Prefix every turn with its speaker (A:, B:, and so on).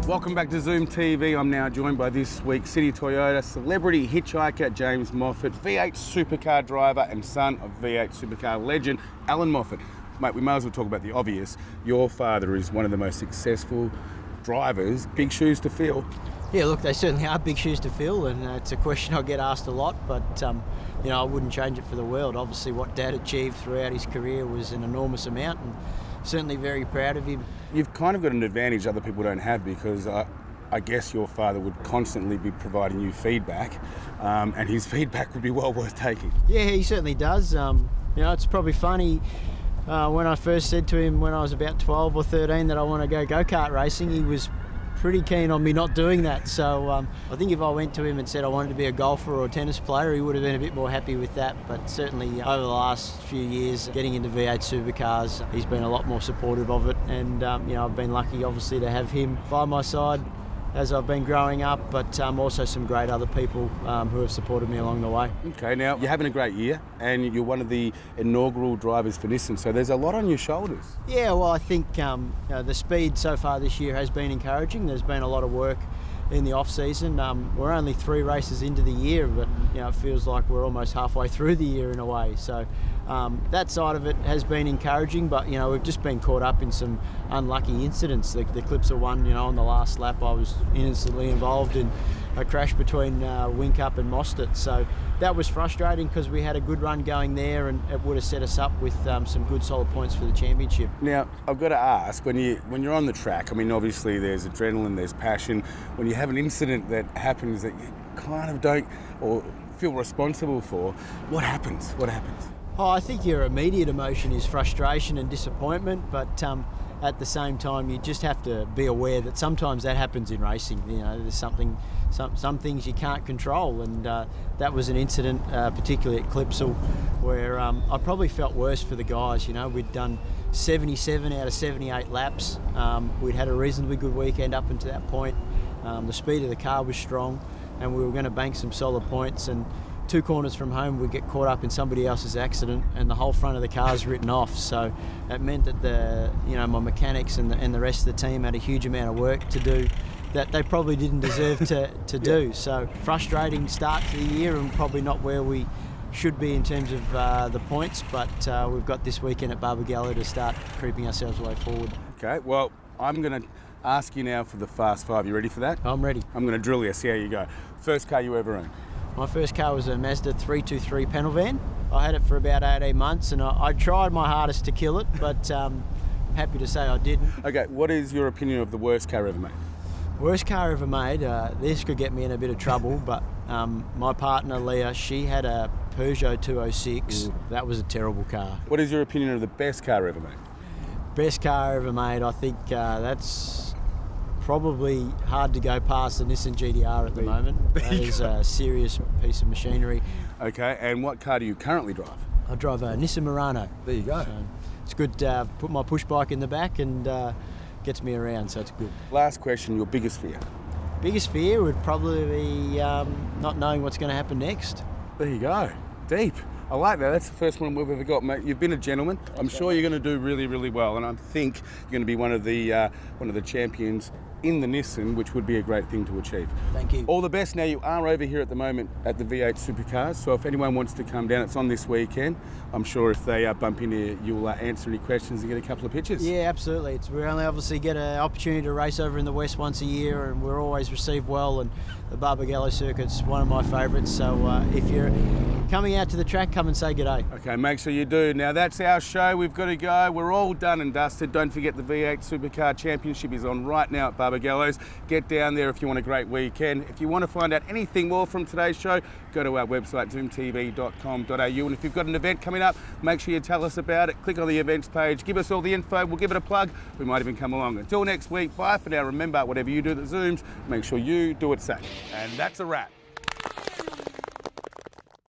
A: Welcome back to ZoomTV. I'm now joined by this week's City Toyota Celebrity Hitchhiker, James Moffat, V8 Supercar driver and son of V8 Supercar legend, Aaron Moffat. Mate, we might as well talk about the obvious. Your father is one of the most successful drivers. Big shoes to fill.
B: Yeah, look, they certainly are big shoes to fill, and it's a question I get asked a lot, but I wouldn't change it for the world. Obviously, what Dad achieved throughout his career was an enormous amount, and certainly very proud of him.
A: You've kind of got an advantage other people don't have, because I guess your father would constantly be providing you feedback, and his feedback would be well worth taking.
B: Yeah, he certainly does. It's probably funny. When I first said to him when I was about 12 or 13 that I want to go-kart racing, he was pretty keen on me not doing that. So I think if I went to him and said I wanted to be a golfer or a tennis player, he would have been a bit more happy with that. But certainly over the last few years, getting into V8 supercars, he's been a lot more supportive of it. And I've been lucky, obviously, to have him by my side as I've been growing up, but also some great other people who have supported me along the way.
A: Okay, now you're having a great year, and you're one of the inaugural drivers for Nissan, so there's a lot on your shoulders.
B: Yeah, well, I think the speed so far this year has been encouraging. There's been a lot of work in the off-season. We're only 3 races into the year, but it feels like we're almost halfway through the year in a way. So that side of it has been encouraging, but we've just been caught up in some unlucky incidents. The Eclipse one, on the last lap, I was innocently involved in a crash between Whincup and Mostert. So that was frustrating because we had a good run going there, and it would have set us up with some good solid points for the championship.
A: Now, I've got to ask, when you're on the track, I mean, obviously there's adrenaline, there's passion. When you have an incident that happens that you kind of don't or feel responsible for, what happens? What happens?
B: Oh, I think your immediate emotion is frustration and disappointment, but at the same time, you just have to be aware that sometimes that happens in racing. There's some things you can't control, and that was an incident, particularly at Clipsal, where I probably felt worse for the guys. We'd done 77 out of 78 laps. We'd had a reasonably good weekend up until that point. The speed of the car was strong, and we were going to bank some solid points. And 2 corners from home, we get caught up in somebody else's accident, and the whole front of the car's written off. So it meant that my mechanics and the rest of the team had a huge amount of work to do that they probably didn't deserve to do. So frustrating start to the year, and probably not where we should be in terms of the points, but we've got this weekend at Barbagallo to start creeping ourselves way forward.
A: Okay, well, I'm going to ask you now for the Fast 5. You ready for that?
B: I'm ready.
A: I'm going to drill you, see how you go. First car you ever owned?
B: My first car was a Mazda 323 panel van. I had it for about 18 months, and I tried my hardest to kill it, but happy to say I didn't.
A: Okay, what is your opinion of the worst car ever made?
B: Worst car ever made? This could get me in a bit of trouble, but my partner Leah, she had a Peugeot 206. Ooh. That was a terrible car.
A: What is your opinion of the best car ever made?
B: Best car ever made, I think that's probably hard to go past the Nissan GTR at the moment. That is a serious piece of machinery.
A: Okay, and what car do you currently drive?
B: I drive a Nissan Murano.
A: There you go.
B: So it's good to put my push bike in the back, and gets me around, so it's good.
A: Last question, your biggest fear?
B: Biggest fear would probably be not knowing what's going to happen next.
A: There you go. Deep. I like that. That's the first one we've ever got, mate. You've been a gentleman. I'm sure you're going to do really, really well, and I think you're going to be one of the champions in the Nissan, which would be a great thing to achieve.
B: Thank you.
A: All the best. Now, you are over here at the moment at the V8 Supercars, so if anyone wants to come down, it's on this weekend. I'm sure if they bump into you, you'll answer any questions and get a couple of pictures.
B: Yeah, absolutely. We only obviously get an opportunity to race over in the West once a year, and we're always received well, and the Barbagallo circuit's one of my favourites, so if you're coming out to the track, come and say g'day.
A: Okay, make sure you do. Now, that's our show. We've got to go. We're all done and dusted. Don't forget the V8 Supercar Championship is on right now at Barbagallo's. Get down there if you want a great weekend. If you want to find out anything more from today's show, go to our website, zoomtv.com.au. And if you've got an event coming up, make sure you tell us about it. Click on the events page. Give us all the info. We'll give it a plug. We might even come along. Until next week, bye for now. Remember, whatever you do that Zooms, make sure you do it safe. And that's a wrap.